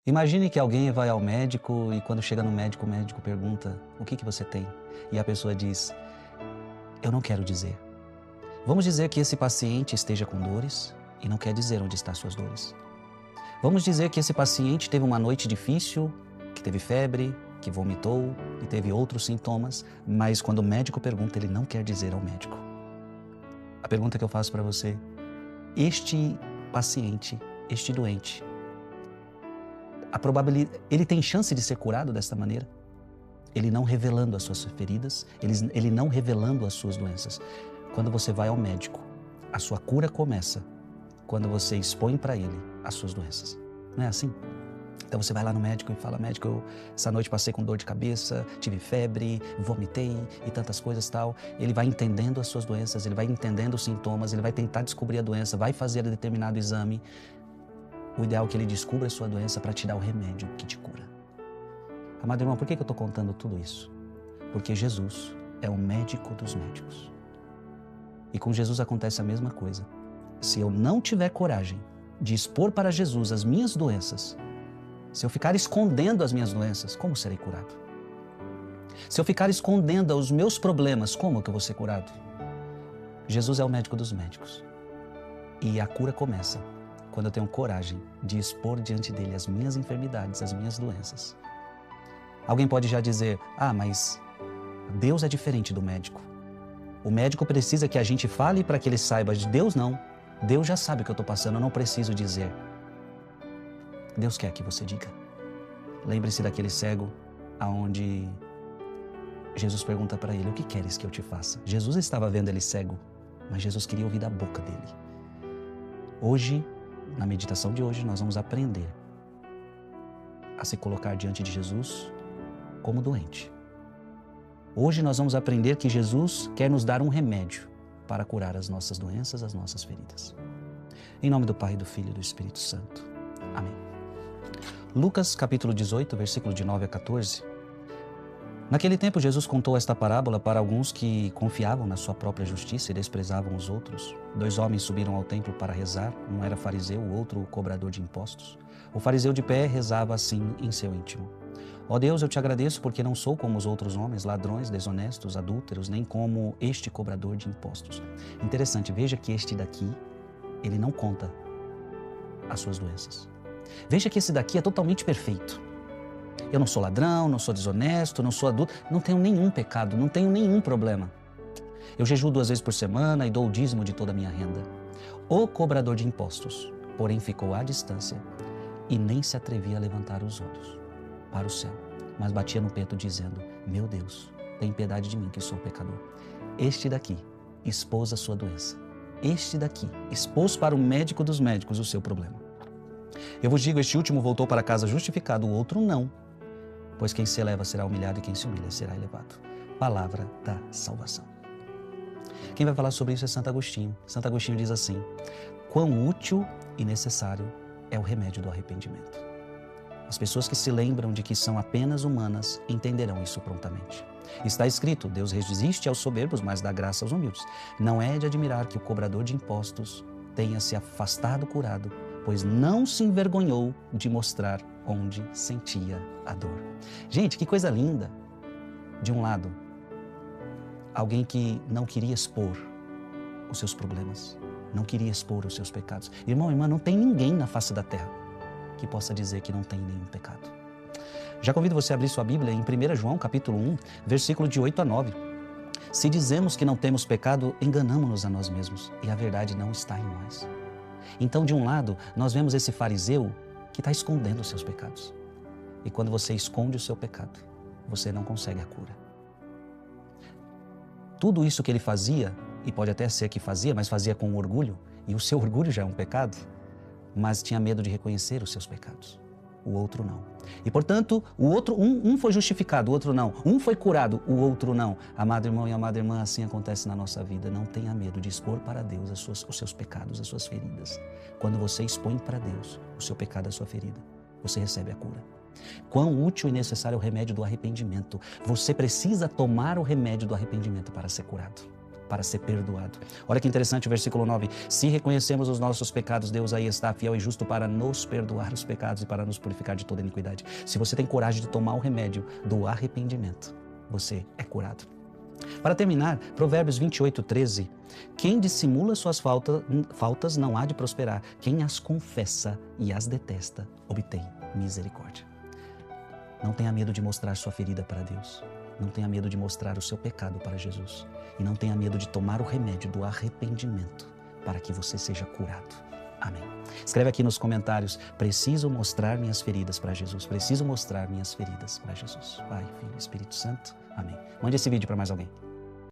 Imagine que alguém vai ao médico e quando chega no médico, o médico pergunta: "O que você tem?" E a pessoa diz: "Eu não quero dizer." Vamos dizer que esse paciente esteja com dores e não quer dizer onde estão suas dores. Vamos dizer que esse paciente teve uma noite difícil, que teve febre, que vomitou e teve outros sintomas, mas quando o médico pergunta, ele não quer dizer ao médico. A pergunta que eu faço para você: este paciente, este doente, ele tem chance de ser curado desta maneira? Ele não revelando as suas feridas, ele não revelando as suas doenças. Quando você vai ao médico, a sua cura começa quando você expõe para ele as suas doenças. Não é assim? Então você vai lá no médico e fala: "Médico, essa noite passei com dor de cabeça, tive febre, vomitei e tantas coisas tal." Ele vai entendendo as suas doenças, ele vai entendendo os sintomas, ele vai tentar descobrir a doença, vai fazer determinado exame. O ideal é que ele descubra a sua doença para te dar o remédio que te cura. Amado irmão, por que eu estou contando tudo isso? Porque Jesus é o médico dos médicos. E com Jesus acontece a mesma coisa. Se eu não tiver coragem de expor para Jesus as minhas doenças, se eu ficar escondendo as minhas doenças, como serei curado? Se eu ficar escondendo os meus problemas, como que eu vou ser curado? Jesus é o médico dos médicos. E a cura começa quando eu tenho coragem de expor diante dele as minhas enfermidades, as minhas doenças. Alguém pode já dizer: "Ah, mas Deus é diferente do médico. O médico precisa que a gente fale para que ele saiba." De Deus não. Deus já sabe o que eu estou passando, eu não preciso dizer. Deus quer que você diga. Lembre-se daquele cego aonde Jesus pergunta para ele: "O que queres que eu te faça?" Jesus estava vendo ele cego, mas Jesus queria ouvir da boca dele. Hoje, na meditação de hoje, nós vamos aprender a se colocar diante de Jesus como doente. Hoje nós vamos aprender que Jesus quer nos dar um remédio para curar as nossas doenças, as nossas feridas. Em nome do Pai, do Filho e do Espírito Santo. Amém. Lucas capítulo 18, versículo de 9 a 14. Naquele tempo, Jesus contou esta parábola para alguns que confiavam na sua própria justiça e desprezavam os outros. 2 homens subiram ao templo para rezar, um era fariseu, o outro cobrador de impostos. O fariseu de pé rezava assim em seu íntimo: "Ó Deus, eu te agradeço porque não sou como os outros homens, ladrões, desonestos, adúlteros, nem como este cobrador de impostos." Interessante, veja que este daqui, ele não conta as suas doenças. Veja que esse daqui é totalmente perfeito. Eu não sou ladrão, não sou desonesto, não sou adulto, não tenho nenhum pecado, não tenho nenhum problema. Eu jejuo 2 vezes por semana e dou o dízimo de toda a minha renda. O cobrador de impostos, porém, ficou à distância e nem se atrevia a levantar os olhos para o céu, mas batia no peito dizendo: "Meu Deus, tem piedade de mim que sou pecador." Este daqui expôs a sua doença. Este daqui expôs para o médico dos médicos o seu problema. Eu vos digo, este último voltou para casa justificado, o outro não. Pois quem se eleva será humilhado e quem se humilha será elevado. Palavra da salvação. Quem vai falar sobre isso é Santo Agostinho. Santo Agostinho diz assim: "Quão útil e necessário é o remédio do arrependimento." As pessoas que se lembram de que são apenas humanas entenderão isso prontamente. Está escrito: "Deus resiste aos soberbos, mas dá graça aos humildes." Não é de admirar que o cobrador de impostos tenha se afastado curado, pois não se envergonhou de mostrar onde sentia a dor. Gente, que coisa linda! De um lado, alguém que não queria expor os seus problemas, não queria expor os seus pecados. Irmão, irmã, não tem ninguém na face da terra que possa dizer que não tem nenhum pecado. Já convido você a abrir sua Bíblia em 1 João capítulo 1, versículo de 8 a 9. "Se dizemos que não temos pecado, enganamo-nos a nós mesmos e a verdade não está em nós." Então, de um lado, nós vemos esse fariseu que está escondendo os seus pecados. E quando você esconde o seu pecado, você não consegue a cura. Tudo isso que ele fazia, e pode até ser que fazia, mas fazia com orgulho, e o seu orgulho já é um pecado, mas tinha medo de reconhecer os seus pecados. O outro não. E, portanto, o outro, um foi justificado, o outro não. Um foi curado, o outro não. Amado irmão e amada irmã, assim acontece na nossa vida. Não tenha medo de expor para Deus os seus pecados, as suas feridas. Quando você expõe para Deus o seu pecado, a sua ferida, você recebe a cura. Quão útil e necessário é o remédio do arrependimento. Você precisa tomar o remédio do arrependimento para ser curado. para ser perdoado. Olha que interessante o versículo 9. Se reconhecemos os nossos pecados, Deus aí está fiel e justo para nos perdoar os pecados e para nos purificar de toda iniquidade. Se você tem coragem de tomar o remédio do arrependimento, você é curado. Para terminar, Provérbios 28:13. Quem dissimula suas faltas não há de prosperar. Quem as confessa e as detesta, obtém misericórdia. Não tenha medo de mostrar sua ferida para Deus. Não tenha medo de mostrar o seu pecado para Jesus. E não tenha medo de tomar o remédio do arrependimento para que você seja curado. Amém. Escreve aqui nos comentários: preciso mostrar minhas feridas para Jesus. Preciso mostrar minhas feridas para Jesus. Pai, Filho e Espírito Santo. Amém. Mande esse vídeo para mais alguém.